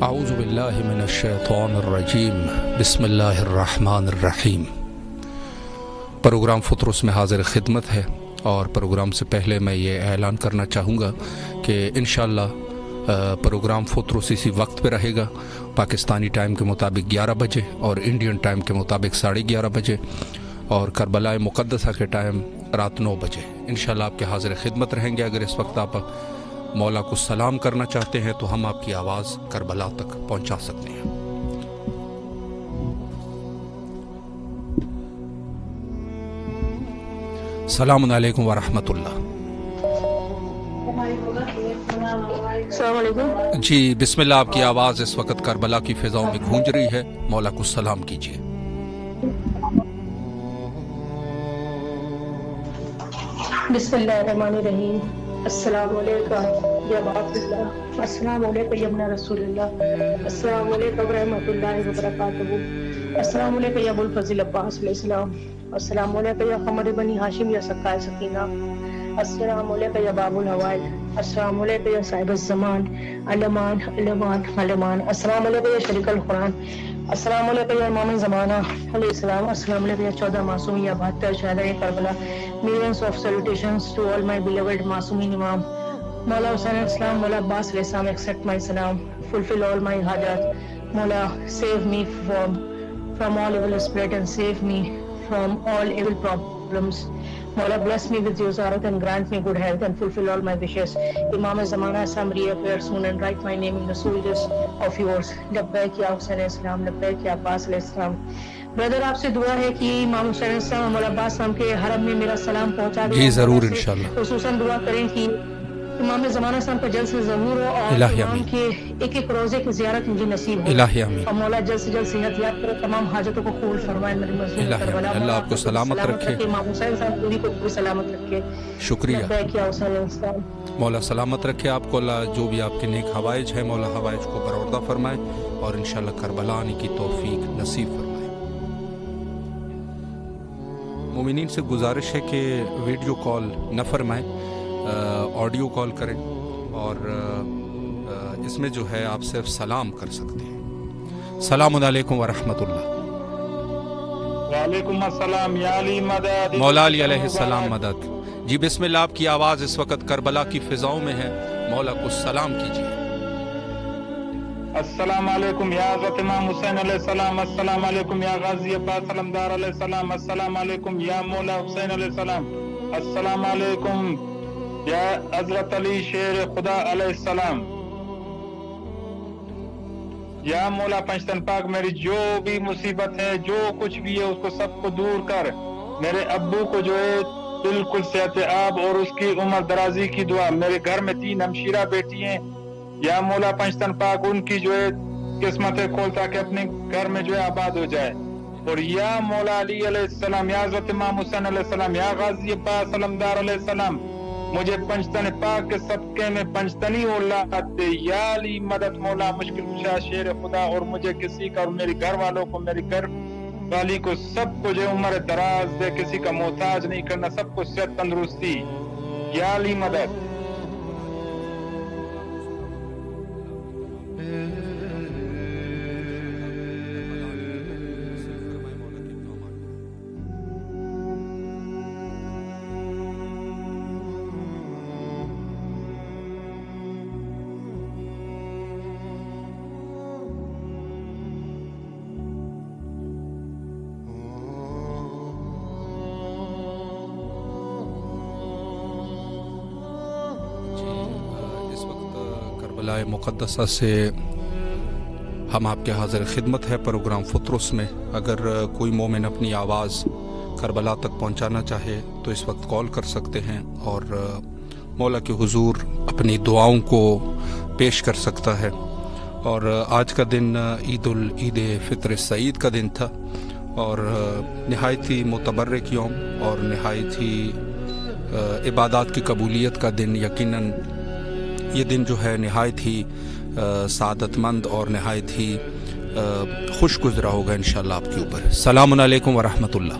اعوذ باللہ من الشیطان الرجیم بسم اللہ الرحمن الرحیم۔ پروگرام فطرس میں حاضر خدمت ہے، اور پروگرام سے پہلے میں یہ اعلان کرنا چاہوں گا کہ انشاءاللہ پروگرام فطرس اسی وقت پہ رہے گا، پاکستانی ٹائم کے مطابق 11 بجے اور انڈین ٹائم کے مطابق 11:30 بجے، اور کربلا مقدسہ کے ٹائم رات 9 بجے انشاءاللہ آپ کے حاضر خدمت رہیں گے۔ اگر اس وقت آپ مولا کو سلام کرنا چاہتے ہیں تو ہم آپ کی آواز کربلا تک پہنچا سکتے ہیں۔ السلام علیکم ورحمۃ اللہ۔ السلام علیکم جی بسم اللہ، آپ کی آواز اس وقت کربلا کی فضاؤں میں گونج رہی ہے، مولا کو سلام کیجیے۔ بسم اللہ الرحمن الرحیم۔ السلام علیکم یا عبد اللہ، السلام علیکم یا ابن رسول اللہ، السلام علیکم ورحمۃ اللہ وبرکاتہ، السلام علیکم یا ابو الفضل عباس علیہ السلام، السلام علیکم یا قمر بنی ہاشم یا سقائے سکینہ، السلام علیکم یا باب الحوائل، السلام علیکم یا صاحب الزمان علمان علمان علمان، السلام علیکم یا شریک القرآن، السلام علیکم یا امام زمانہ علیہ السلام، السلام علیکم یا 14 معصوم یا 72 شہدائے Karbala, millions of salutations to all my beloved معصومین امام مولا حسین علیہ السلام، مولا عباس علیہ السلام، accept my salam, fulfill all my hajat، مولا save me from all evil spirit and save me from all evil problems، مولا bless me with your zarat and grant me good health and fulfill all my wishes۔ امام زمانہ assembly appear soon and write my name in the soldiers of yours۔ لبیک یا حسین علیہ السلام، لبیک یا عباس علیہ السلام۔ بردر آپ سے دعا ہے کہ امام حسین علیہ السلام اور مولا عباس صاحب کے حرم میں میرا سلام پہنچا دیں۔ جی ضرور انشاءاللہ۔ خصوصاً دعا کریں کہ امام زمانہ صاحب کا جلد سے ضرور ہو، اور الہی امام آمین۔ کے ایک روزے کی زیارت مجھے نصیب ہو، الہی آمین۔ اور مولا جلد سے جلد صحت یاب کرے، تمام حاجتوں کو قبول فرمائے۔ میری مظلوم الہی کربلا آمین۔ اللہ آپ کو سلامت رکھے۔ امام حسین صاحب پوری کو پوری سلامت رکھے۔ شکریہ، لبیک یا حسین علیہ السلام۔ مولا سلامت رکھے آپ کو۔ اللہ جو بھی آپ کے نیک حوائج ہیں مولا حوائج کو برآوردہ فرمائے، اور انشاءاللہ کربلا آنے کی توفیق نصیب فرمائے۔ مومنین سے گزارش ہے کہ ویڈیو کال نہ فرمائیں، آڈیو کال کریں، اور اس میں جو ہے آپ صرف سلام کر سکتے ہیں۔ السلام علیکم ورحمۃ اللہ۔ وعلیکم السلام یا علی مدد، مولا علی علیہ السلام مدد۔ جی بسم اللہ، آپ کی آواز اس وقت کربلا کی فضاؤں میں ہے، مولا کو سلام کیجیے۔ السلام علیکم یا حضرت امام حسین علیہ السلام، السلام علیکم یا غازی عباس علمدار علیہ السلام، السلام علیکم یا مولا حسین علیہ السلام، السلام علیکم یا حضرت علی شیر خدا علیہ السلام۔ یا مولا پنجتن پاک، میری جو بھی مصیبت ہے، جو کچھ بھی ہے، اس کو سب کو دور کر۔ میرے ابو کو جو ہے بالکل صحت عاب اور اس کی عمر درازی کی دعا۔ میرے گھر میں 3 ہمشیرہ بیٹی ہیں، یا مولا پنجتن پاک ان کی جو ہے قسمتیں کھول تاکہ اپنے گھر میں جو ہے آباد ہو جائے۔ اور یا مولا علی علیہ السلام، یا حضرت امام حسین علیہ السلام، یا غازی عباس علمدار علیہ السلام، مجھے پنجتن پاک کے صدقے میں پنجتنی اولاد دے۔ یا علی مدد، مولا مشکل کشا شیر خدا، اور مجھے کسی کا اور میری گھر والوں کو، میری گھر والی کو سب کو جو عمر دراز دے، کسی کا محتاج نہیں کرنا، سب کو صحت تندرستی۔ یا علی مدد۔ کربلا مقدسہ سے ہم آپ کے حاضر خدمت ہے پروگرام فطرس میں۔ اگر کوئی مومن اپنی آواز کربلا تک پہنچانا چاہے تو اس وقت کال کر سکتے ہیں، اور مولا کے حضور اپنی دعاؤں کو پیش کر سکتا ہے۔ اور آج کا دن عید فطر سعید کا دن تھا، اور نہایت ہی متبرک یوم اور نہایت ہی عبادات کی قبولیت کا دن۔ یقیناً یہ دن جو ہے نہایت ہی سعادت مند اور نہایت ہی خوش گزرا ہوگا انشاءاللہ آپ کے اوپر۔ السلام علیکم ورحمۃ اللہ۔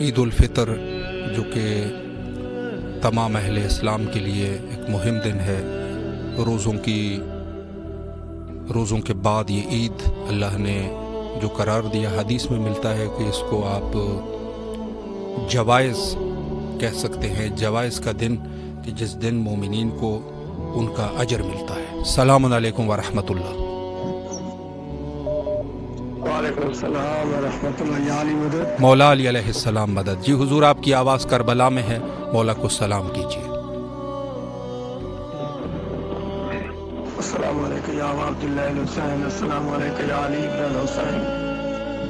عید الفطر جو کہ تمام اہل اسلام کے لیے ایک مہم دن ہے، روزوں کے بعد یہ عید اللہ نے جو قرار دیا، حدیث میں ملتا ہے کہ اس کو آپ جوائز کہہ سکتے ہیں، جوائز کا دن، کہ جس دن مومنین کو ان کا اجر ملتا ہے۔ السلام علیکم ورحمۃ اللہ۔ وعلیکم السلام ورحمۃ اللہ علی مدد۔ مولا علی علیہ السلام مدد۔ جی حضور، آپ کی آواز کربلا میں ہے، مولا کو سلام کیجیے۔ السلام علیکم یا عبداللہ الحسین، السلام علیکم یا علی بن حسین،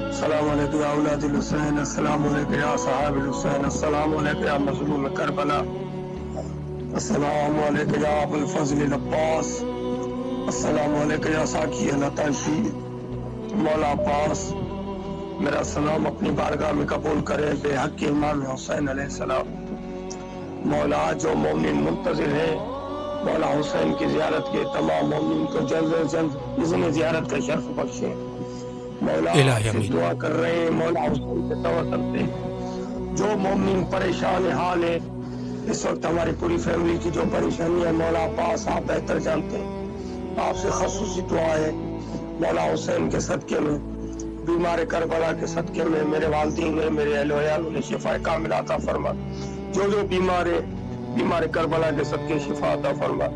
السلام علیکم یا اولاد الحسین، السلام علیکم یا صحاب الحسین، السلام علیکم یا مظلوم کربلا، السلام علیکم یا ابو الفضل العباس، السلام علیکم یا ساقی العطاشی، مولا عباس میرا سلام اپنی بارگاہ میں قبول کرے بے حق کے امام حسین علیہ السلام۔ مولا جو مومن منتظر ہے مولا حسین کی زیارت کے، تمام مومن کو جلد از جلد اذن زیارت کا شرف بخشے۔ مولا سے دعا کر رہے ہیں، مولا حسین سے دعا کرتے ہیں۔ جو مومن پریشان حال ہے اس وقت، ہماری پوری فیملی کی جو پریشانی ہے مولا عباس آپ بہتر جانتے ہیں، آپ سے خصوصی دعا ہے مولا حسین کے صدقے میں، بیمار کربلا کے صدقے میں، میرے والدین نے، میرے اہل و عیال نے شفا کاملہ عطا فرما۔ جو بیمار کربلا کے صدقے شفا عطا فرما۔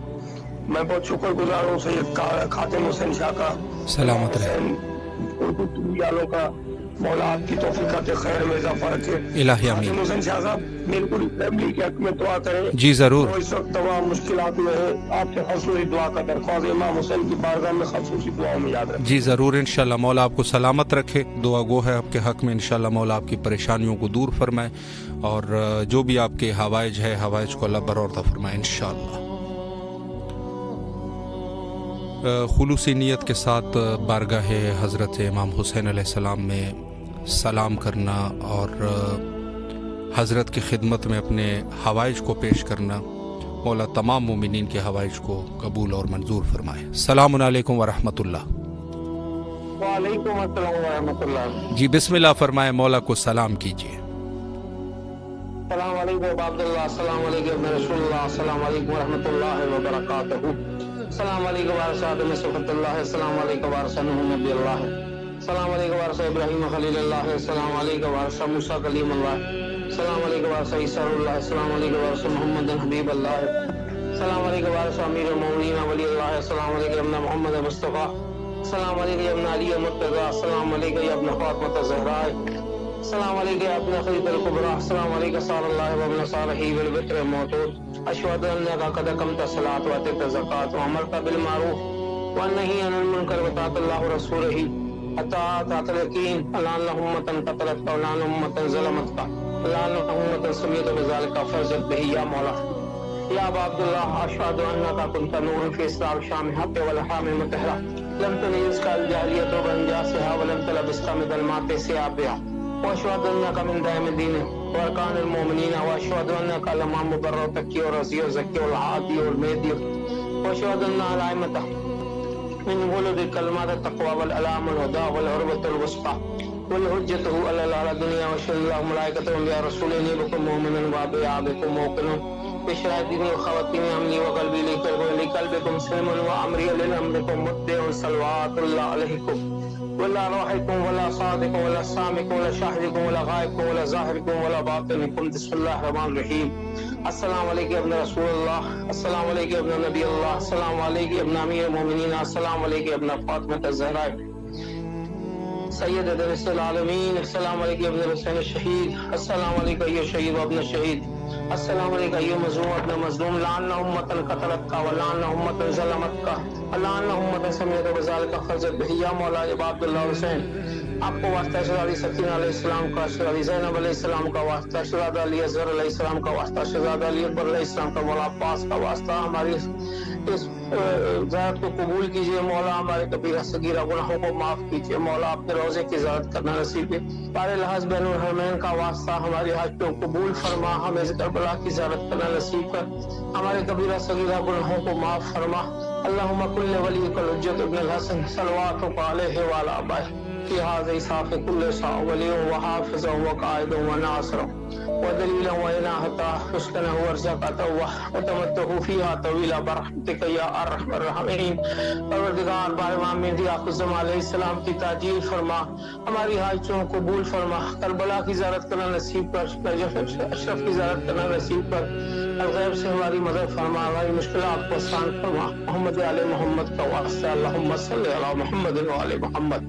میں بہت شکر گزار ہوں سید خاتم حسین شاہ کا، سلامت رہے، اردو والوں کا، مولا آپ کی توفیقات خیر میں اضافہ رکھے۔ الہی آمین۔ خاتم حسین شاہ صاحب میری پوری فیملی کے حق میں دعا کریں۔ جی ضرور۔ وہ اس وقت تمام مشکلات میں ہے، آپ سے خصوصی دعا کا درخواست، امام حسین کی بارگاہ میں خصوصی دعاؤں میں یاد رکھیں۔ جی ضرور، انشاءاللہ مولا آپ کو سلامت رکھے، دعا گو ہے آپ کے حق میں، انشاءاللہ مولا آپ کی پریشانیوں کو دور فرمائے، اور جو بھی آپ کے حوائج ہے، حوائج کو اللہ بر عطا فرمائے انشاءاللہ۔ خلوصی نیت کے ساتھ بارگاہ حضرت امام حسین علیہ السلام میں سلام کرنا اور حضرت کی خدمت میں اپنے حوائج کو پیش کرنا، مولا تمام مومنین کے حوائج کو قبول اور منظور فرمائے۔ السلام علیکم ورحمۃ اللہ۔ وعلیکم السلام ورحمۃ اللہ۔ جی بسم اللہ فرمائے، مولا کو سلام کیجیے۔ السلام علیکم عبداللہ، السلام علیکم رسول اللہ، السلام علیکم ورحمۃ اللہ وبرکاتہ، السلام علیکم وارثات صفت اللہ، السلام علیکم وارث نبی اللہ، السلام علیکم وارث ابراہیم خلیل اللہ، السلام علیکم وارث موسیٰ کلیم اللہ، السلام علیکم وارث عیسیٰ اللہ، السلام علیکم وارث محمد حبیب اللہ، السلام علیکم وارث امیر المومنین ولی اللہ، السلام علیکم ابن محمد مصطفیٰ، السلام علیکم ابن علی مرتضیٰ، السلام علیکم ابن فاطمہ الزہراء، السلام علیکم ابن خدیجہ الکبریٰ، السلام علیکم صلی اللہ وابن صالحی والبکر الموتود، اشہد انک قد اقمت الصلاۃ وآتیت الزکاۃ وامرت بالمعروف ونہی عن المنکر وطاعت اللہ ورسولہ حتی اتاک الیقین، اللہم امۃ قتلتک اللہم امۃ ظلمتک اللہم امۃ سمیت بذلک فرجت بہ یا مولا یا ابا عبداللہ، اشہد انک کنت نورا فی اسرار شام حق والحام مطہرہ لم تنجزک الجاہلیۃ بانجاسها ولم تلبسک من ظلمات ثیابها واشهد انك من دائم الدين واركان المؤمنين واشهد انك الامام مبرر تقي ورزي وزكي والعادي والمهدي واشهد ان الائمه من ولد كلمات التقوى والالام والهدى والعروه الوثقى والحجه على الدنيا واشهد الله ملائكته يا رسولين بكم مؤمنا وبكم موقنا بشهادتي وخواتيم امني وقلبي لقلبكم سلم وامري لامركم متبع صلوات الله عليكم ولا روحكم ولا صادقكم ولا سامعكم ولا شاهدكم ولا غائبكم ولا ظاهركم ولا باطنكم، بسم الله الرحمن الرحيم۔ السلام علیکم ابن رسول اللہ، السلام علیکم ابن نبی اللہ، السلام علیکم ابن امیر المومنین، السلام علیکم ابن فاطمہ الزہراء سید نسل العالمین، السلام علیکم ابن حسین الشہید، السلام علیکم ایو شہید و ابن شہید، السلام علیکم ایو مظلوم ابن مظلوم، لعن امت قتلتک ولعن امت ظلمتک لعن امت سمیت بذلک فرجت بہ یا مولا عباد اللہ حسین، آپ کو واسطہ شہزادی سکینہ علیہ السلام کا، شہزادی زینب علیہ السلام کا واسطہ، شہزادہ علی اصغر علیہ السلام کا واسطہ، شہزادہ علی اکبر علیہ السلام کا، مولا عباس کا واسطہ، ہماری اس زیارت کو قبول کیجئے مولا، ہمارے کبیرہ صغیرہ گناہوں کو معاف کیجئے مولا، اپنے روزے کی زیارت کرنا نصیب ہے، پارے لحاظ بین الحرمین کا واسطہ، ہماری حج کو قبول فرما، ہمیں کربلا کی زیارت کرنا نصیب کر، ہمارے کبیرہ صغیرہ گناہوں کو معاف فرما، اللهم كل وليك الحجة ابن الحسن صلواتك عليه وعلى آبائه في هذا إسحاق كل ساعة وليه وحافظه وقائده وناصره ودليلا وإناهته وسكنه ورزقته وتمته فيها طويلا برحمتك يا أرحم الراحمين. پروردگار بار امام مہدی آخر الزمان علیہ السلام کی تعجیل فرما، ہماری حاجتوں کو قبول فرما، کربلا کی زیارت کرنا نصیب کر، اشرف کی زیارت کرنا نصیب کر، الغیب سے ہماری مدد فرما، ہماری مشکلات کو آسان فرما، محمد علی محمد کا واسطہ، اللہم صلی علی محمد و علی محمد.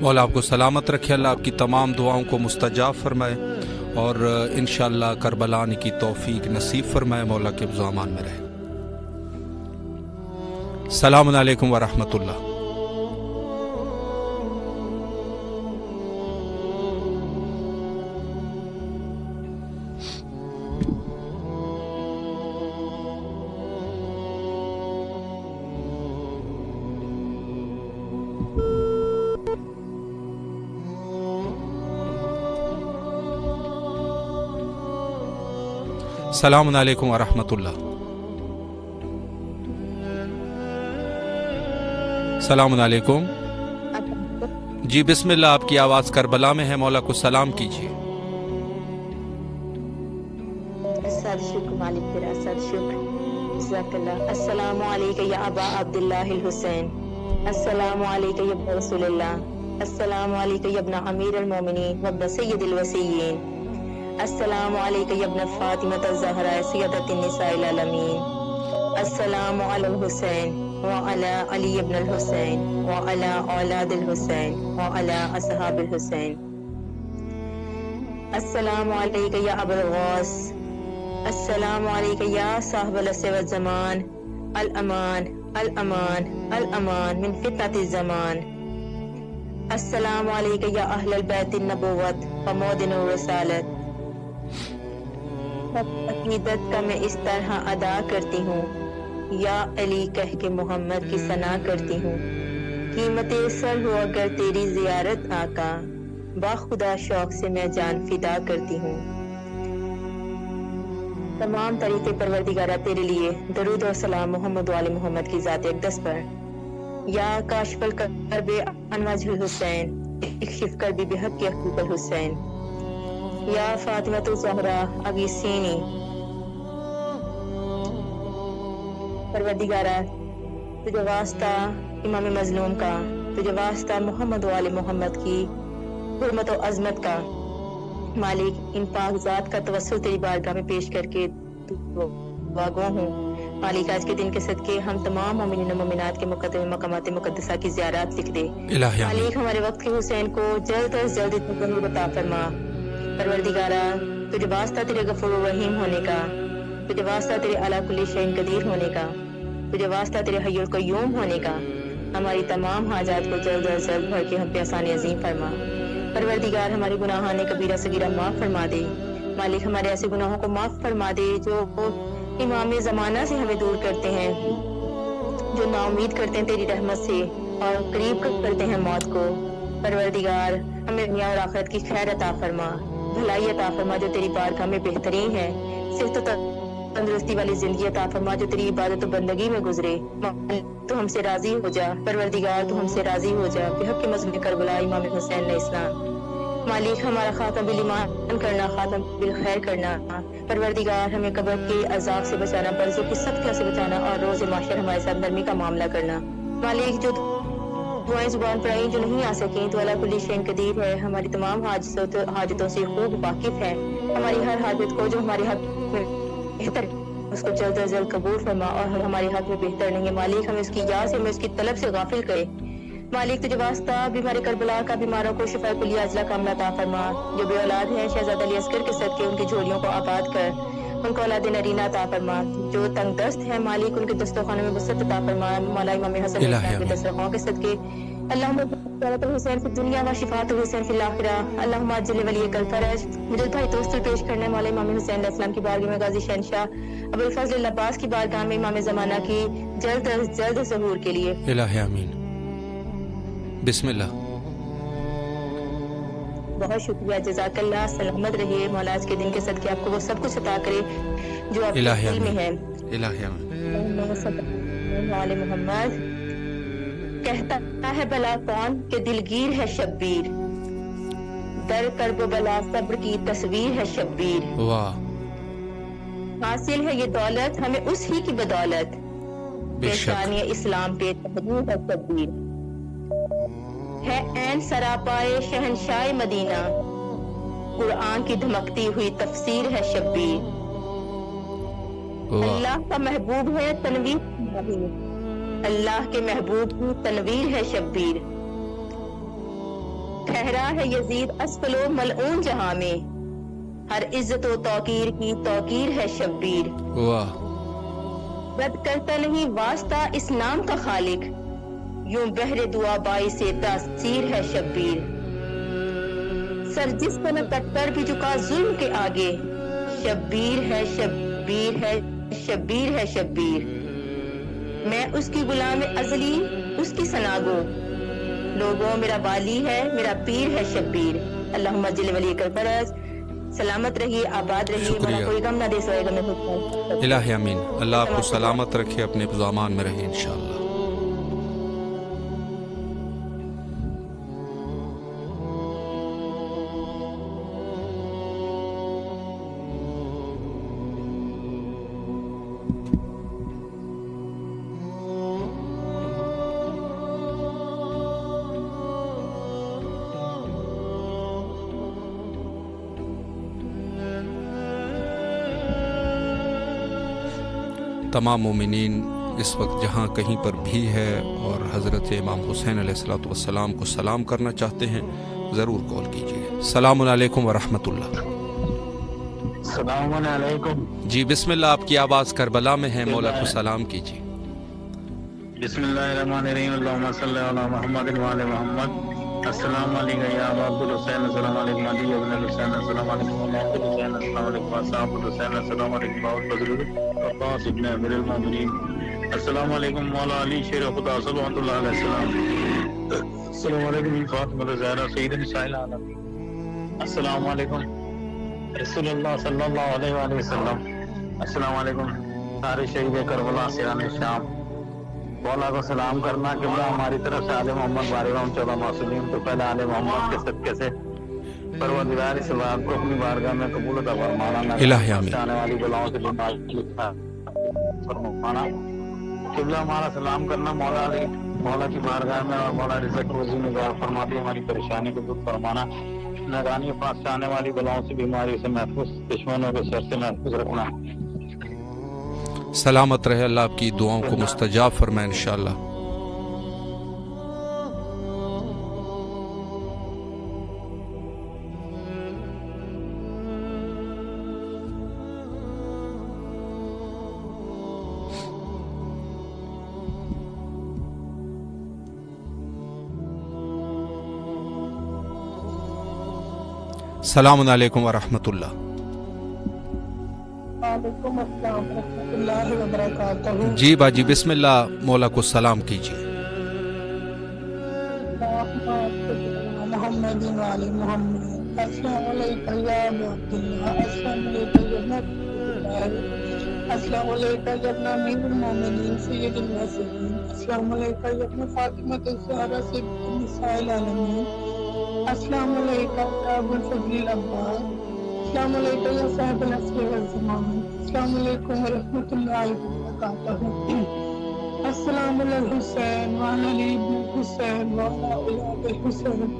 مولا آپ کو سلامت رکھے، اللہ آپ کی تمام دعاؤں کو مستجاب فرمائے اور انشاءاللہ کربلا آنے کی توفیق نصیب فرمائے، مولا کے حفظ و امان میں رہے. السلام علیکم ورحمۃ اللہ. السلام علیکم ورحمۃ اللہ. السلام علیکم. جی بسم اللہ، آپ کی آواز کربلا میں ہے، مولا کو سلام کیجیے. السلام علیکم یا ابا عبداللہ الحسین، السلام علیکم یا ابن رسول اللہ، السلام علیکم یا ابن امیر المومنین وابن سید الوصیین، السلام علیکم یا ابن فاطمہ الزہرا سیدۃ النساء العالمین، السلام علی الحسین وعلی علی ابن الحسین وعلی اولاد الحسین وعلی اصحاب الحسین. السلام علیکم یا ابو الغوث، السلام علیکم یا صاحب العصر والزمان، الامان الامان الامان من فتنة الزمان. السلام علیکم یا اہل البیت النبوت ومودن الرسالت. عقیدت کا میں اس طرح ادا کرتی ہوں، یا علی کہہ کے محمد کی ثنا کرتی ہوں. قیمت سر ہو اگر تیری زیارت آقا، باخدا شوق سے میں جان فدا کرتی ہوں. تمام طریقے پروردگارہ تیرے لیے درود و سلام محمد و آل محمد کی ذات اقدس پر. یا کاشف الکرب عن وجہ الحسین، اکشف کرب بحق حقوق الحسین. یا فاطمہ الزہرا اغیثینی. پروردگارہ تجھے واسطہ امام مظلوم کا، تجھے واسطہ محمد و آل محمد کی حرمت و عظمت کا. مالک ان پاک ذات کا توسل تیری بارگاہ میں پیش کر کے واگو ہوں. مالک آج کے دن کے صدقے ہم تمام مومنین و مومنات کے مقدم مقامات مقدسہ کی زیارات لکھ دے. مالک ہمارے وقت کے حسین کو جلد از جلد اتنا عطا فرما. پروردگارہ تجھے واسطہ تیرے غفور و رحیم ہونے کا، تجھے واسطہ تیرے علی کل شیء قدیر ہونے کا، تجھے واسطہ تیرے حی القیوم ہونے کا. ہماری تمام حاجات کو جلد از جلد بھر کے ہم پہ آسانی عظیم فرما. پروردگار ہمارے گناہان کبیرہ صغیرہ معاف فرما دے. مالک ہمارے ایسے گناہوں کو معاف فرما دے جو امام زمانہ سے ہمیں دور کرتے ہیں، جو نا امید کرتے ہیں تیری رحمت سے اور قریب کرتے ہیں موت کو. پروردگار ہمیں دنیا اور آخرت کی خیر عطا فرما، بھلائی عطا فرما جو تیری بارگاہ میں بہترین ہے. صرف تو تندرستی والی زندگی عطا فرما جو تیری عبادت و بندگی میں گزرے. تو ہم سے راضی ہو جا پروردگار، تو ہم سے راضی ہو جا بحق مظلوم کربلا امام حسین علیہ السلام. مالک ہمارا خاتم بالایمان کرنا، خاتم بالخیر کرنا. پروردگار ہمیں قبر کے عذاب سے بچانا، برزخ کی سختیوں سے بچانا اور روز محشر ہمارے ساتھ نرمی کا معاملہ کرنا. مالک جو دعائیں زبان پر آئیں جو نہیں آ سکیں تو اللہ کل شیء قدیر ہے، ہماری تمام حاجتوں سے خوب واقف ہے. ہماری ہر حاجت کو جو ہمارے حق میں بہتر اس کو جلد از جلد قبول فرما، اور ہمارے حق میں بہتر نہیں ہے مالک ہمیں اس کی یاد سے، ہمیں اس کی طلب سے غافل کرے. مالک تجھے واسطہ بیمار کربلا کا بیماروں کو شفا کلیہ عاجلہ کاملہ عطا فرما. جو بے اولاد ہیں شہزادہ علی اصغر کے صدقے ان کی جھولیوں کو آباد کر، ان کو اولاد نرینہ عطا فرما. جو تنگ دست ہیں مالک ان کے دسترخوانوں میں وسعت عطا فرما. مولا امام حسن کے دسترخوان کے صدقے اللہم بارک الحسین فی الدنیا و شفاعت الحسین فی الاخرہ. اللہم عجل ولیک الفرج. مجھے بھائی توسل پیش کرنا ہے مولا امام حسین علیہ السلام کی بارگاہ میں غازی شہنشاہ ابو الفضل العباس کی بارگاہ میں امام زمانہ کی جلد از جلد ظہور کے لیے. الہ آمین. بسم اللہ. بہت شکریہ، جزاک اللہ. سلامت رہیے. مولا آج کے دن کے صدقے آپ کو وہ سب کچھ عطا کرے جو آپ کے دل میں ہے. الہ آمین. وآل محمد کہتا ہے بلا کون کہ دلگیر ہے شبیر، در کرب و بلا صبر کی تصویر ہے شبیر۔ واہ، حاصل ہے یہ دولت ہمیں اس ہی کی بدولت، بے شک پیشانی اسلام پہ تحریر ہے شبیر۔ ہے عین سراپائے شہنشاہ مدینہ، قرآن کی دھمکتی ہوئی تفسیر ہے شبیر۔ واہ، اللہ کا محبوب ہے تنویر نہیں، اللہ کے محبوب کی تنویر ہے شبیر۔ ٹھہرا ہے یزید اسفل و ملعون جہاں میں، ہر عزت و توقیر کی توقیر ہے شبیر۔ واہ، رد کرتا نہیں واسطہ اس نام کا خالق، یوں بہر دعا بائی سے تاثیر ہے شبیر۔ سر جس کو نہ کٹر بھی جھکا ظلم کے آگے، شبیر ہے شبیر ہے شبیر ہے شبیر۔ میں اس کی غلام ازلی اس کی سناگو، لوگوں میرا والی ہے میرا پیر ہے شبیر۔ اللہم جل ولی کر برس، سلامت رہیے، آباد رہیے، شکریہ۔ مولا کوئی غم نہ دے سوائے غم خود۔ الہ امین، اللہ آپ کو سلامت رکھے، اپنے امان میں رہے انشاءاللہ۔ تمام مومنین اس وقت جہاں کہیں پر بھی ہے اور حضرت امام حسین علیہ الصلوۃ والسلام کو سلام کرنا چاہتے ہیں، ضرور کال کیجیے۔ السلام علیکم ورحمۃ اللہ۔ السلام علیکم۔ جی بسم اللہ، آپ کی آواز کربلا میں ہے، مولا کو سلام کیجیے۔ بسم اللہ الرحمن الرحیم، اللہم صلی علی محمد وعلی محمد۔ السلام علیکم یا ابا عبد الحسین، السلام علیکم علی ابن الحسین، السلام علیکم محمد الحسین، السلام علیکم اصحاب الحسین، السلام علیکم باؤ بزرگ عباس ابن امیر المومنین، السلام علیکم مولا علی شیر خدا صلوات اللہ علیہ السلام، السلام علیکم فاطمہ الزہرا سید نساء العالم، السلام علیکم رسول اللہ صلی اللہ علیہ وآلہ وسلم، السلام علیکم سارے شہید کربلا سیران شام۔ مولا کو سلام کرنا قبلہ ہماری طرف سے آل محمد بارگاہ 14 معصومین، تو پہلے آل محمد کے صدقے سے پروردگار اس بات کو اپنی بارگاہ میں قبول عطا فرمانا، الہ آمین۔ آنے والی بلاؤں سے فرمانا۔ قبلہ ہمارا سلام کرنا مولا علی، مولا کی بارگاہ میں، اور مولا رزق روزی نگار فرماتی ہماری پریشانی کو دور فرمانا، نگرانی پاس سے آنے والی بلاؤں سے، بیماری سے محفوظ، دشمنوں کے شر سے محفوظ رکھنا۔ سلامت رہے، اللہ آپ کی دعاؤں کو مستجاب فرمائے انشاءاللہ۔ السلام علیکم ورحمۃ اللہ۔ وعلیکم السلام ورحمۃ اللہ وبرکاتہ۔ جی باجی بسم اللہ، مولا کو سلام کیجیے۔ محمد وعلی محمد، السلام علیکم یا ابا عبداللہ، السلام علیکم یا نبی اللہ، السلام علیکم یا ابن امیر المومنین سید الواسطین، السلام علیکم یا ابن فاطمہ الزہرا سید نساء العالمین، السلام علیکم یا ابو الفضل العباس، السلام علیکم یا صاحب العصر والزمان، السلام علیکم ورحمۃ اللہ وبرکاتہ۔ السلام علی الحسین وعلی علی ابن الحسین وعلی اولاد الحسین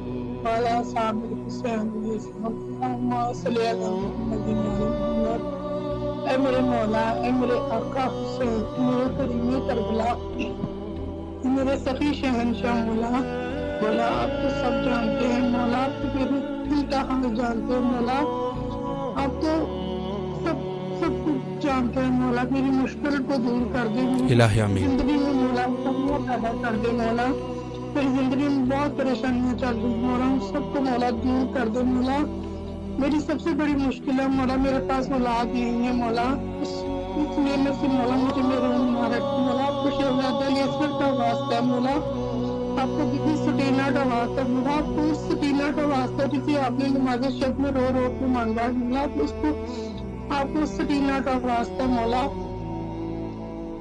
وعلی اصحاب الحسین، اللہم صلی علی محمد وعلی محمد۔ اے میرے مولا، اے میرے آقا حسین، میرے کریم کربلا، میرے سخی شہنشاہ مولا، مولا آپ تو سب جانتے ہیں مولا، آپ تو میرے دل کا حال جانتے ہیں مولا، آپ تو سب کچھ جانتے ہیں مولا، میری مشکل کو دور کر دے، الہ آمین۔ زندگی میں مولا سب پیدا کر دے مولا، میری زندگی میں بہت پریشانیاں چل رہی مولا، ان سب کو مولا دور کر دے مولا۔ میری سب سے بڑی مشکل ہے مولا، میرے پاس اولاد نہیں ہے مولا، اس لیے میں سے مولا مجھے میرے مبارک مولا، آپ کو شہزادہ یسر کا واسطہ ہے مولا، آپ کو کسی سکینہ کا واسطہ مولا، آپ کو اس سکینہ کا واسطہ جسے آپ نے نماز شب میں رو رو کے مانگا مولا، آپ کو اس سکینہ کا واسطہ مولا،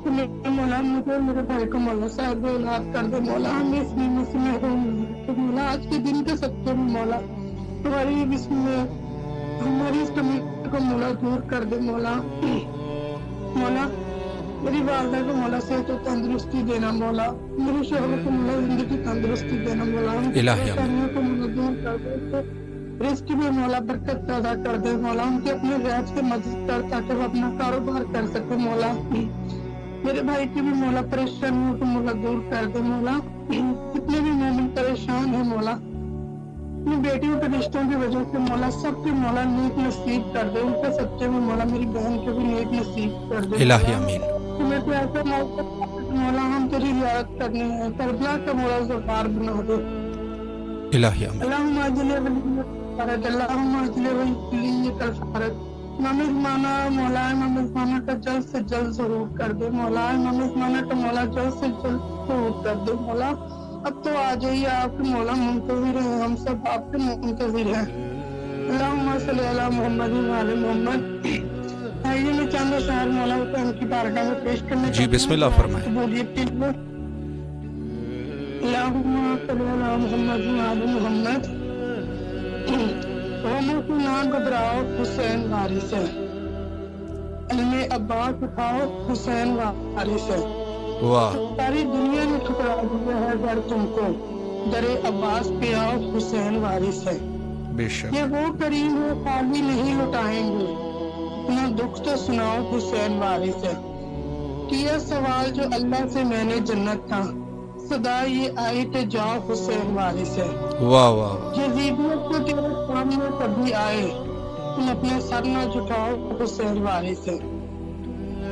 کہ مولا مجھے میرے بھائی کو مولا صاحب اولاد کر دے مولا، ہمیں اس نعمت سے محروم نہیں کہ مولا آج کے دن کے صدقے میں مولا تمہاری بسم میں ہماری اس کمی کو مولا دور کر دے مولا۔ مولا میری والدہ کو مولا صحت و تندرستی دینا مولا، میرے شوہر کو مولا زندگی تندرستی دینا مولا، کمیوں کو مولا دور کر دے، رزق میں مولا برکت پیدا کر دے مولا، ان کے اپنے غیب سے مدد کر تاکہ وہ اپنا کاروبار کر سکے مولا۔ میرے بھائی کی بھی مولا پریشانیوں کو مولا دور کر دے مولا، کتنے بھی مومن پریشان ہیں مولا، اپنی بیٹیوں کے رشتوں کی وجہ سے مولا سب کے مولا نیک نصیب کر دے، ان کے سچے میں مولا میری بہن کے بھی نیک نصیب کر دے الہی آمین۔ تمہیں تو ایسا مولا ہم تیری زیارت کرنی ہے، کربلا کا مولا زوار بنا دے الہی آمین۔ اللہم اجل ولی فرج، اللہم اجل ولی فرج، امام زمانہ مولا امام زمانہ کا جلد سے جلد ضرور کر دے مولا، امام زمانہ کا مولا جلد سے جلد ضرور کر دے مولا۔ اب تو آ جائیے آپ کے مولا منتظر ہیں، ہم سب آپ کے منتظر ہیں۔ اللہم صلی علی محمد وعلی محمد۔ آئیے میں چاند شہر مولا کو ان کی بارگاہ میں پیش کرنے جی بسم اللہ فرمائیں۔ قبولیت کے لیے اللہم صلی علی محمد وعلی محمد۔ قوموں کو نہ گھبراؤ حسین وارث ہے، علم عباس اٹھاؤ حسین وارث ہے، واہ ساری دنیا نے ٹھکرا دیا ہے گر تم کو، در عباس پہ آؤ حسین وارث ہے۔ بے شک یہ وہ کریم ہے خالی نہیں لٹائیں گے، اپنا دکھ تو سناؤ حسین وارث ہے۔ کیا سوال جو اللہ سے میں نے جنت کا، صدا یہ آئی کہ جاؤ حسین وارث ہے۔ واہ واہ یزیدیت کو تیرے سامنے کبھی آئے، تم اپنے سر نہ جھکاؤ حسین وارث ہے۔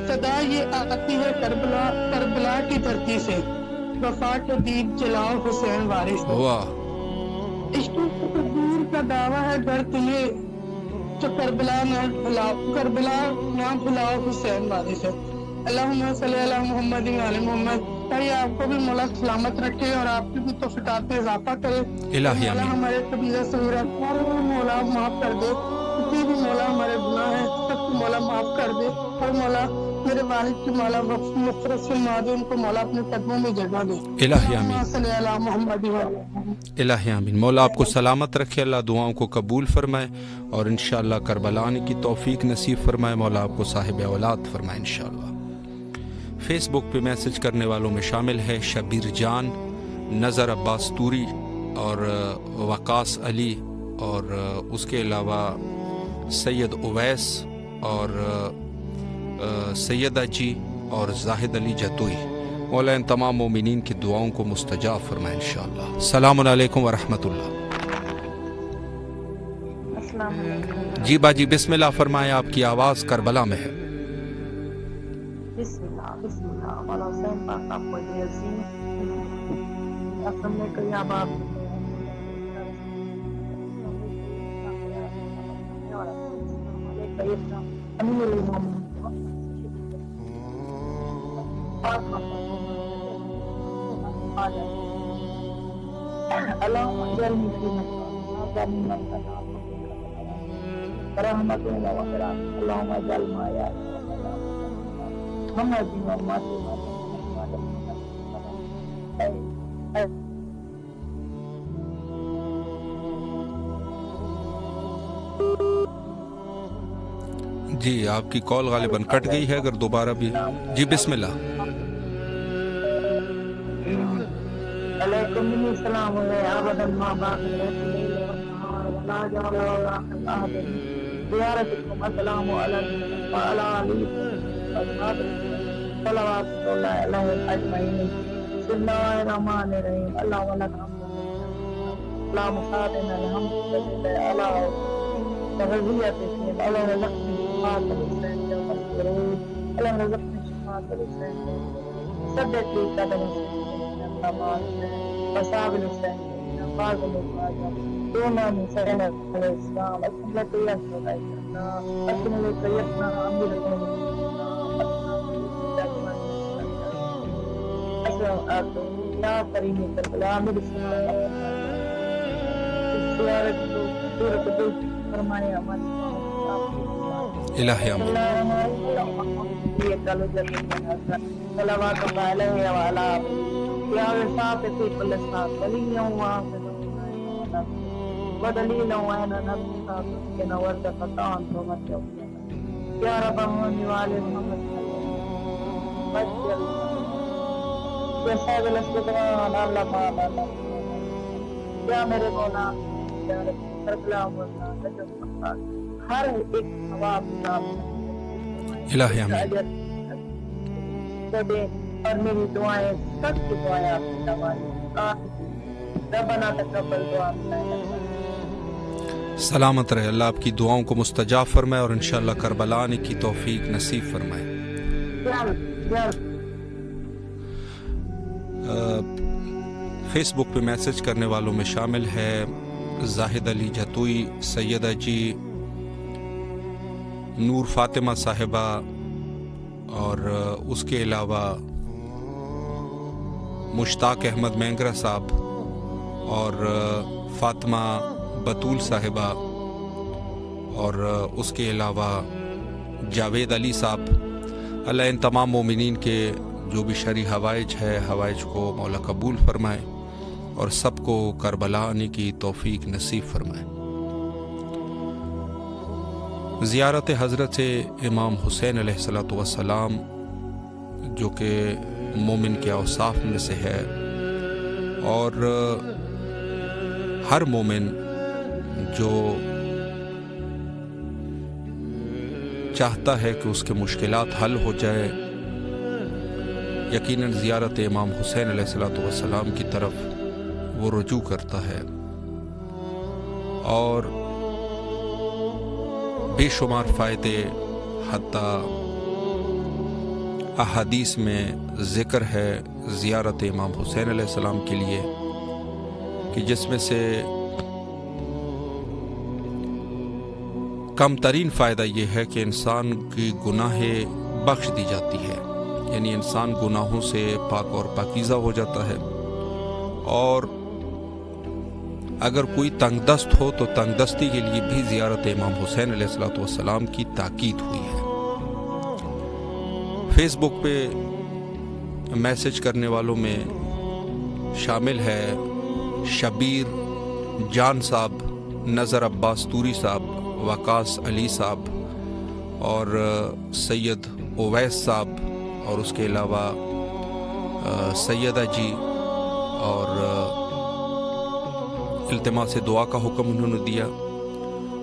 صدا یہ آتی ہے کربلا کی دھرتی سے، وفا کے دیپ جلاؤ حسین وارث ہے۔ واہ عشق و تقدیر کا دعویٰ ہے گر تمہیں، تو کربلا نہ بھلاؤ حسین وارث ہے۔ اللہم صلی علی محمد وعلی محمد۔ تاکہ آپ کو بھی مولا سلامت رکھے اور آپ کی بھی توفیقات میں اضافہ کرے الہی مولا، آمین۔ ہمارے کبیرہ صغیرہ مولا معاف کر دے، کتنی بھی مولا ہمارے گناہ ہیں سب کو مولا معاف کر دے، اور مولا میرے والد کی مولا مغفرت فرما دے، ان کو مولا اپنے قدموں میں جگہ دے۔ الہی آمین۔ صلی علی محمد وعلی محمد۔ الہی آمین۔ مولا آپ کو سلامت رکھے، اللہ دعاؤں کو قبول فرمائے اور انشاءاللہ کربلا آنے کی توفیق نصیب فرمائے، مولا آپ کو صاحب اولاد فرمائے انشاءاللہ۔ فیس بک پہ میسج کرنے والوں میں شامل ہے شبیر جان، نظر عباس توری اور وقاص علی، اور اس کے علاوہ سید اویس اور سیدہ جی اور زاہد علی جتوئی۔ مولا ان تمام مومنین کی دعاؤں کو مستجاب فرمائے انشاءاللہ۔ السلام علیکم ورحمۃ اللہ۔ السلام علیکم۔ جی باجی بسم اللہ فرمائیں، آپ کی آواز کربلا میں ہے۔ بسم اللہ مولا حسین پاک آپ کو دے عظیم اصل میں کوئی آباد امیر المومنین اللہم اجعلنی فی من رحمت اللہ وبرکاتہ، اللہم اجعل ما یا محمد جی آپ کی کال غالباً کٹ گئی ہے، اگر دوبارہ بھی جی بسم اللہ۔ علیکم السلام علیکم زیارتکم السلام علیکم وعلی آلہ صلوات اللہ علیہ اجمعین۔ بسم اللہ الرحمن الرحیم۔ اللہ ولک لا مقاتل الحمد للہ علی تغذیت اسم اللہ رزقنی شفاعت الحسین یوم الخروج، اللہ رزقنی شفاعت الحسین صدق لی قدم الحسین امان وصاب الحسین نفاذ الحسین دونانی سین الاسلام اسملت یسر ایتنا اسملت یسنا عمیر اسلام آتو یا کریمی کربلا میری زیارت کو دور فرمائے ہماری الہ آمین. میرے مولا ہر ایک ثواب الہ آمین. اور میری دعائیں سب کی دعائیں آپ کی دعائیں ربنا تقبل دعا. سلامت رہے. اللہ آپ کی دعاؤں کو مستجاب فرمائے اور انشاءاللہ کربلا آنے کی توفیق نصیب فرمائے. فیس بک پہ میسج کرنے والوں میں شامل ہے زاہد علی جتوئی، سیدہ جی، نور فاطمہ صاحبہ، اور اس کے علاوہ مشتاق احمد مینگرا صاحب اور فاطمہ بطول صاحبہ، اور اس کے علاوہ جاوید علی صاحب. اللہ ان تمام مومنین کے جو بھی شرعی حوائج ہے حوائج کو مولا قبول فرمائے اور سب کو کربلا آنے کی توفیق نصیب فرمائے. زیارت حضرت امام حسین علیہ الصلوۃ والسلام جو کہ مومن کے اوصاف میں سے ہے، اور ہر مومن جو چاہتا ہے کہ اس کے مشکلات حل ہو جائے، یقیناً زیارت امام حسین علیہ الصلوۃ والسلام کی طرف وہ رجوع کرتا ہے، اور بے شمار فائدے حتیٰ احادیث میں ذکر ہے زیارت امام حسین علیہ السلام کے لیے، کہ جس میں سے کم ترین فائدہ یہ ہے کہ انسان کی گناہیں بخش دی جاتی ہے، یعنی انسان گناہوں سے پاک اور پاکیزہ ہو جاتا ہے. اور اگر کوئی تنگ دست ہو تو تنگ دستی کے لیے بھی زیارت امام حسین علیہ الصلوۃ والسلام کی تاکید ہوئی ہے. فیس بک پہ میسج کرنے والوں میں شامل ہے شبیر جان صاحب، نظر عباس توری صاحب، وقاص علی صاحب، اور سید اویس صاحب، اور اس کے علاوہ سیدہ جی، اور التماس دعا کا حکم انہوں نے دیا،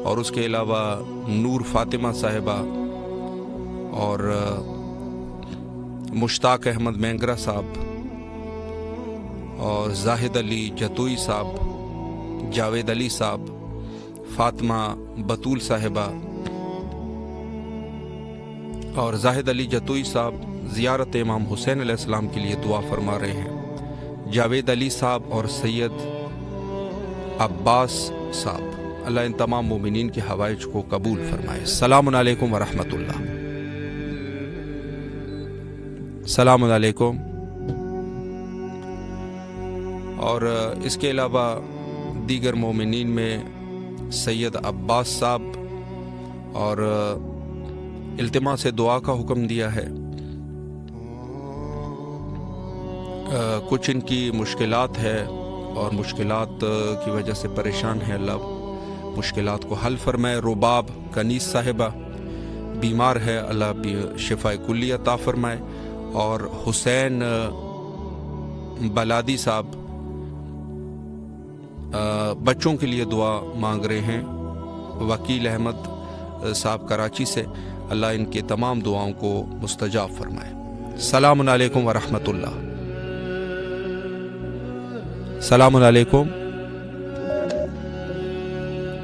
اور اس کے علاوہ نور فاطمہ صاحبہ، اور مشتاق احمد مینگرا صاحب، اور زاہد علی جتوئی صاحب، جاوید علی صاحب، فاطمہ بطول صاحبہ، اور زاہد علی جتوئی صاحب زیارت امام حسین علیہ السلام کے لیے دعا فرما رہے ہیں. جاوید علی صاحب اور سید عباس صاحب، اللہ ان تمام مومنین کے حوائج کو قبول فرمائے. السلام علیکم ورحمۃ اللہ. السلام علیکم. اور اس کے علاوہ دیگر مومنین میں سید عباس صاحب اور التماس دعا کا حکم دیا ہے. کچھ ان کی مشکلات ہے اور مشکلات کی وجہ سے پریشان ہے، اللہ مشکلات کو حل فرمائے. رباب کنیز صاحبہ بیمار ہے، اللہ شفاء کلی عطا فرمائے. اور حسین بلادی صاحب بچوں کے لیے دعا مانگ رہے ہیں. وکیل احمد صاحب کراچی سے، اللہ ان کے تمام دعاؤں کو مستجاب فرمائے. السلام علیکم ورحمۃ اللہ. السلام علیکم.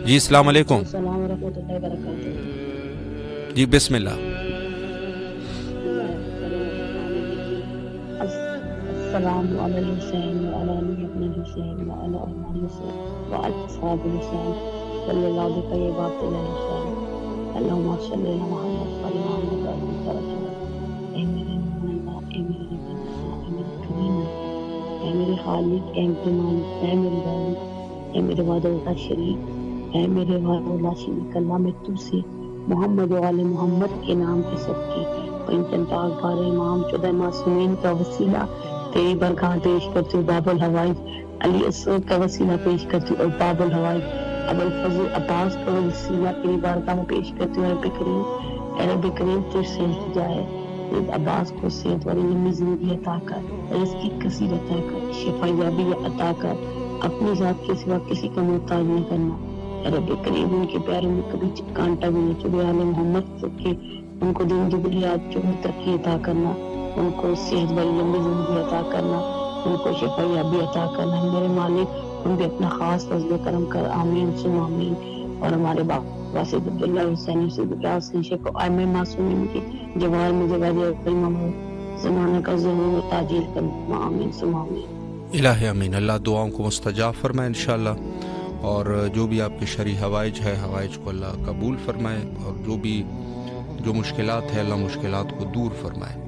جی السلام علیکم. السلام ورحمۃ اللہ وبرکاتہ. جی بسم اللہ. السلام علی الحسین وعلی علی ابن الحسین وعلی اہل الحسین وعلی اصحاب الحسین صلی اللہ علیہ طیبات الحسین. اللہم صلی علی محمد صلی اللہ علیہ وسلم. اے میرے مولا، اے میرے رب، اے میرے کریم، اے میرے خالق، اے میرے مالک، اے میرے باری، اے میرے وعدہ اللہ شریف، اے میرے وعدہ اللہ شریف. اللہ میں تو سے محمد و آل محمد کے نام کے صدقے ان چند پاک بار امام 14 معصومین کا وسیلہ تیری برگاہ پیش کرتی ہوں، باب الحوائج علی اسود کا وسیلہ پیش کرتی ہوں، اور باب الحوائج ابوالفضل عباس کا وسیلہ تیری بارگاہ میں پیش کرتی ہوں۔ رب کریم تجھ سے التجا ہے، عباس کو صحت والی لمبی زندگی عطا کر، رزق کی کثیر عطا کر، شفا یابی عطا کر، اپنی ذات کے سوا کسی کا محتاج نہ کرنا۔ رب کریم ان کے پیروں میں کبھی کانٹا بھی نہ چبھے، آل محمد کے ان کو دین جبلیات جو ترقی عطا کرنا، ان کو صحت والی لمبی زندگی عطا کرنا، ان کو شفا یابی عطا کرنا۔ میرے مالک ان پہ اپنا خاص فضل کرم کر، آمین ثم آمین۔ اور ہمارے باپ سید عبداللہ حسین سید ابراہیم شیخ کو آئمہ معصومین کی جوار میں جگہ زمانہ کا ظہور و تعجیل کرنا، آمین ثم آمین۔ الہ آمین۔ اللہ دعاؤں کو مستجاب فرمائے انشاءاللہ، اور جو بھی آپ کے شرعی حوائج ہے، حوائج کو اللہ قبول فرمائے، اور جو مشکلات ہے اللہ مشکلات کو دور فرمائے۔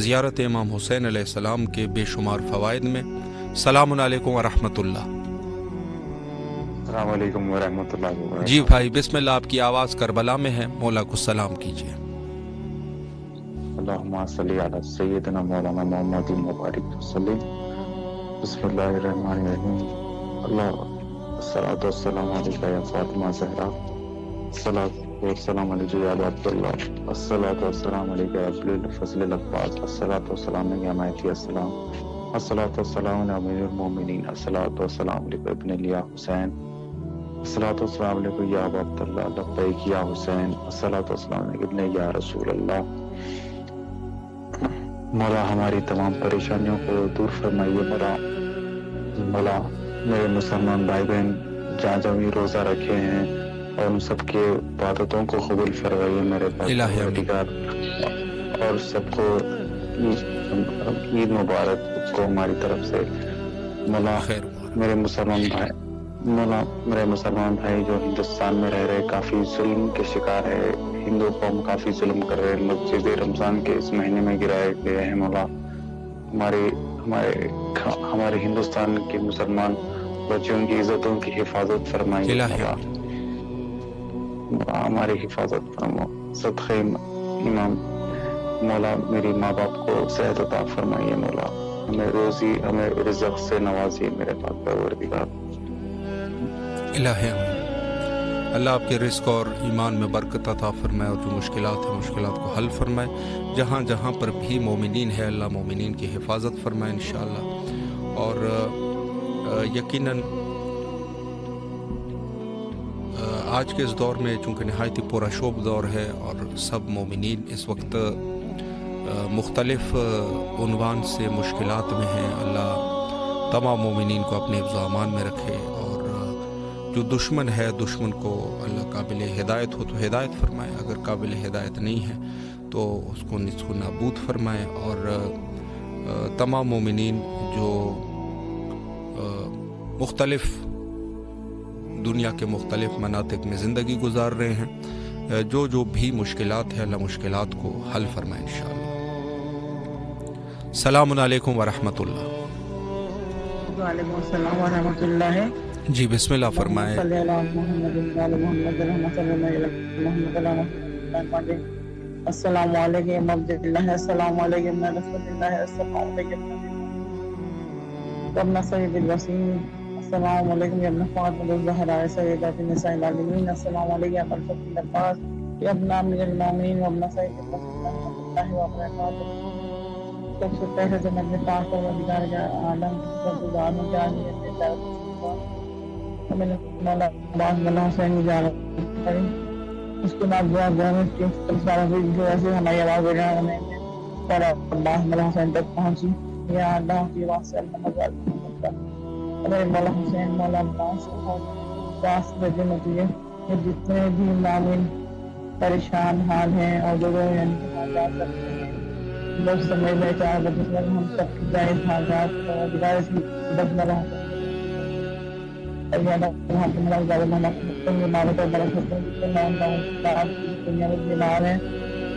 زیارت امام حسین علیہ السلام کے بے شمار فوائد میں السلام علیکم ورحمۃ اللہ۔ السلام علیکم ورحمۃ اللہ وبرکاتہ۔ جی بھائی بسم اللہ، آپ کی آواز کربلا میں ہے، مولا کو سلام کیجیے۔ اللہم صلی علی سیدنا مولانا محمد مبارک وسلم۔ بسم اللہ الرحمن الرحیم۔ اللہ الصلاۃ والسلام علیکہ یا فاطمہ زہرا، الصلاۃ والسلام علیکہ یا عبداللہ، الصلاۃ والسلام علیکہ یا ابو الفضل العباس، الصلاۃ والسلام علیکہ یا مہدی السلام، الصلاۃ والسلام علی امیر المومنین، الصلاۃ والسلام علیکہ ابن الیا حسین، الصلاۃ والسلام علیکہ یا ابا عبداللہ، لبیک یا حسین، الصلاۃ والسلام علیکہ ابن یا رسول اللہ۔ مولا ہماری تمام پریشانیوں کو دور فرمائیے۔ مولا میرے مسلمان بھائی بہن جہاں جہاں بھی روزہ رکھے ہیں اور ان سب کے عبادتوں کو قبول فرمائیے میرے پروردگار، اور سب کو عید مبارک کو ہماری طرف سے۔ مولا میرے مسلمان بھائی جو ہندوستان میں رہ رہے کافی ظلم کے شکار ہے، ہندو قوم کافی ظلم کر رہے ہیں، مسجد رمضان کے اس مہینے میں گرائے گئے ہیں۔ مولا ہمارے ہندوستان کے مسلمان بچوں کی عزتوں کی حفاظت فرمائیے، ہماری حفاظت فرماؤ صدقے امام۔ مولا میری ماں باپ کو صحت عطا فرمائیے، مولا ہمیں روزی ہمیں رزق سے نوازیے میرے پاک پروردگار۔ الہ آمین۔ اللہ آپ کے رزق اور ایمان میں برکت عطا فرمائے، اور جو مشکلات ہیں مشکلات کو حل فرمائے۔ جہاں جہاں پر بھی مومنین ہے اللہ مومنین کی حفاظت فرمائے انشاءاللہ۔ اور یقیناً آج کے اس دور میں چونکہ نہایت ہی پورا شوب دور ہے، اور سب مومنین اس وقت مختلف عنوان سے مشکلات میں ہیں، اللہ تمام مومنین کو اپنے حفظ و امان میں رکھے، اور جو دشمن ہے دشمن کو اللہ قابل ہدایت ہو تو ہدایت فرمائے، اگر قابل ہدایت نہیں ہے تو اس کو نصف و نابود فرمائے، اور تمام مومنین جو مختلف دنیا کے مختلف مناطق میں زندگی گزار رہے ہیں، جو بھی مشکلات ہیں اللہ مشکلات کو حل فرمائے انشاءاللہ۔ السلام علیکم ورحمۃ اللہ۔ وعلیکم السلام ورحمۃ اللہ۔ جی بسم اللہ فرمائے۔ السلام علیکم عبداللہ، السلام علیکم رسول اللہ، السلام علیکم ابن سید الوسیم، السلام علیکم یا ابن فاطمہ الزہرا سیدۃ النساء العالمین، السلام علیکم یا ابن الفضل العباس یا ابن امیر المومنین و ابن سید رحمۃ اللہ وبرکاتہ۔ سب سے پہلے تو میں اپنے پاک پروردگار کا عالم گزار میں جانیے مولا عباس مولا حسین اجازت کریں، اس کے بعد دعا میں جو ایسے ہماری آواز بجانے پر عباس مولا حسین تک پہنچی، یا اللہ کی واسطے میرے مولا حسین مولا عباس واسطے جنتی ہے، یہ جتنے بھی مومن پریشان حال ہیں اور جو یعنی کہ حاجات رکھتے ہیں لوگ سمجھ لے چاہے جس میں ہم سب کی جائز حاجات گزارش کی بدل رہا ہے۔ دنیا میں بیمار ہیں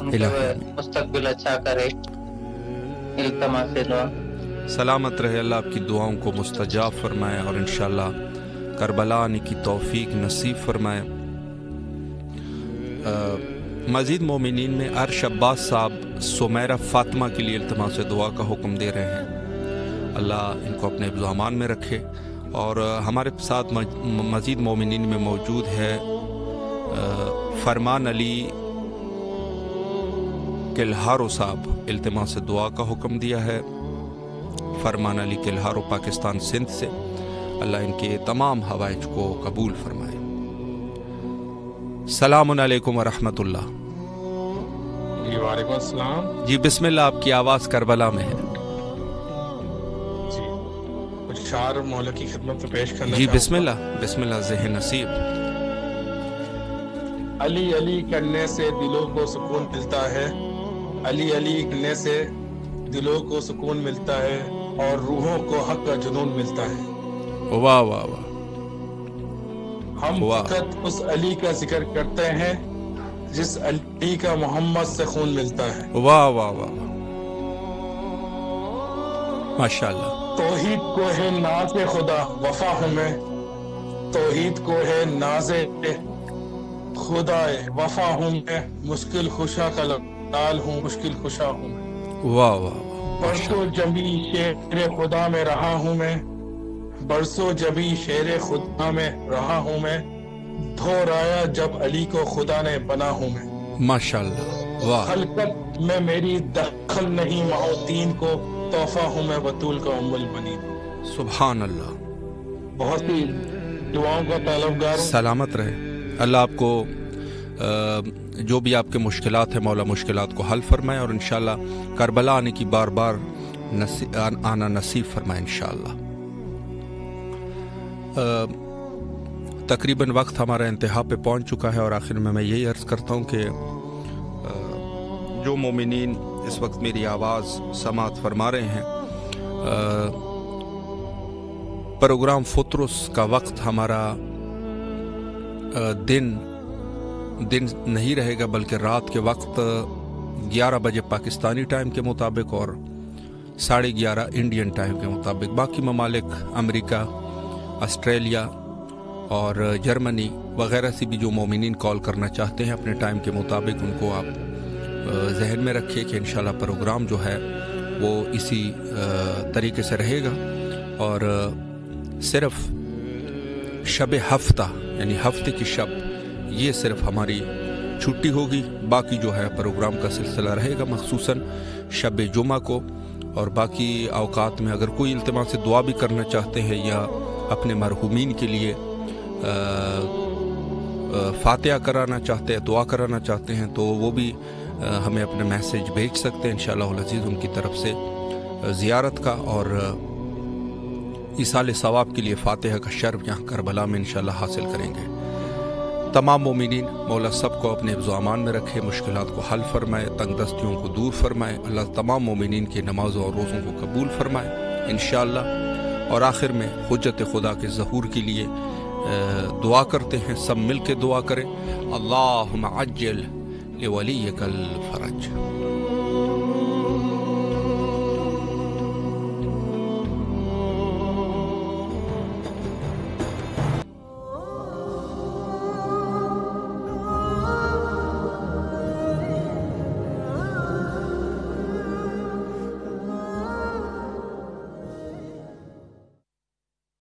ان کا مستقبل اچھا کرے، التماس سے دعا۔ سلامت رہے، اللہ آپ کی دعاؤں کو مستجاب فرمائے اور انشاءاللہ کربلا آنے کی توفیق نصیب فرمائے۔ مزید مومنین میں عرش عباس صاحب سمیرہ فاطمہ کے لیے التماس دعا کا حکم دے رہے ہیں، اللہ ان کو اپنے حفظ و امان میں رکھے۔ اور ہمارے ساتھ مزید مومنین میں موجود ہے فرمان علی کلہارو صاحب، التماس دعا کا حکم دیا ہے۔ فرمان علی کلہارو پاکستان سندھ سے، اللہ ان کے تمام حوائج کو قبول فرمائے۔ السلام علیکم ورحمۃ اللہ۔ جی وعلیکم السلام۔ جی بسم اللہ، آپ کی آواز کربلا میں ہے۔ جی کچھ اشعار مولا کی خدمت میں پیش کرنا جی بسم اللہ، بسم اللہ، ذہن نصیب۔ علی علی کرنے سے دلوں کو سکون ملتا ہے، علی علی کرنے سے دلوں کو سکون ملتا ہے اور روحوں کو حق کا جنون ملتا ہے۔ واہ واہ واہ۔ ہم فقط اس علی کا ذکر کرتے ہیں جس علی کا محمد سے خون ملتا ہے۔ واہ واہ واہ، ماشاءاللہ۔ توحید کو ہے ناز خدا وفا ہوں میں، توحید کو ہے ناز خدا وفا ہوں میں، مشکل خوشا کا لال ہوں، مشکل خوشا ہوں میں۔ واہ واہ، برسوں جبی شیر خدا میں رہا ہوں میں، برسوں جبی شیر خدا میں رہا ہوں میں، دھو رایا جب علی کو خدا نے بنا ہوں میں۔ ماشاءاللہ، واہ۔ خلقت میں میری دخل نہیں، معوتین کو تحفہ ہوں میں، بطول کا ام البنی۔ سبحان اللہ، بہت ہی دعاؤں کا طلبگار ہوں۔ سلامت رہے، اللہ آپ کو جو بھی آپ کے مشکلات ہیں مولا مشکلات کو حل فرمائے اور انشاءاللہ کربلا آنے کی بار بار آنا نصیب فرمائے انشاءاللہ۔ تقریباً وقت ہمارا انتہا پہ پہنچ چکا ہے اور آخر میں یہی عرض کرتا ہوں کہ جو مومنین اس وقت میری آواز سماعت فرما رہے ہیں، پروگرام فطرس کا وقت ہمارا دن نہیں رہے گا بلکہ رات کے وقت 11 بجے پاکستانی ٹائم کے مطابق اور 11:30 انڈین ٹائم کے مطابق۔ باقی ممالک امریکہ، آسٹریلیا اور جرمنی وغیرہ سے بھی جو مومنین کال کرنا چاہتے ہیں اپنے ٹائم کے مطابق، ان کو آپ ذہن میں رکھیں کہ انشاءاللہ پروگرام جو ہے وہ اسی طریقے سے رہے گا اور صرف شب ہفتہ یعنی ہفتے کی شب یہ صرف ہماری چھٹی ہوگی، باقی جو ہے پروگرام کا سلسلہ رہے گا مخصوصاً شب جمعہ کو۔ اور باقی اوقات میں اگر کوئی التماس دعا بھی کرنا چاہتے ہیں یا اپنے مرحومین کے لیے فاتحہ کرانا چاہتے ہیں، دعا کرانا چاہتے ہیں تو وہ بھی ہمیں اپنے میسیج بھیج سکتے ہیں انشاءاللہ العزیز، ان کی طرف سے زیارت کا اور ایصال ثواب کے لیے فاتحہ کا شرف یہاں کربلا میں انشاءاللہ حاصل کریں گے۔ تمام مومنین مولا سب کو اپنے حفظ و امان میں رکھے، مشکلات کو حل فرمائے، تنگ دستیوں کو دور فرمائے، اللہ تمام مومنین کی نمازوں اور روزوں کو قبول فرمائے انشاءاللہ۔ اور آخر میں حجت خدا کے ظہور کے لیے دعا کرتے ہیں، سب مل کے دعا کریں، اللہم عجل لولیک الفرج۔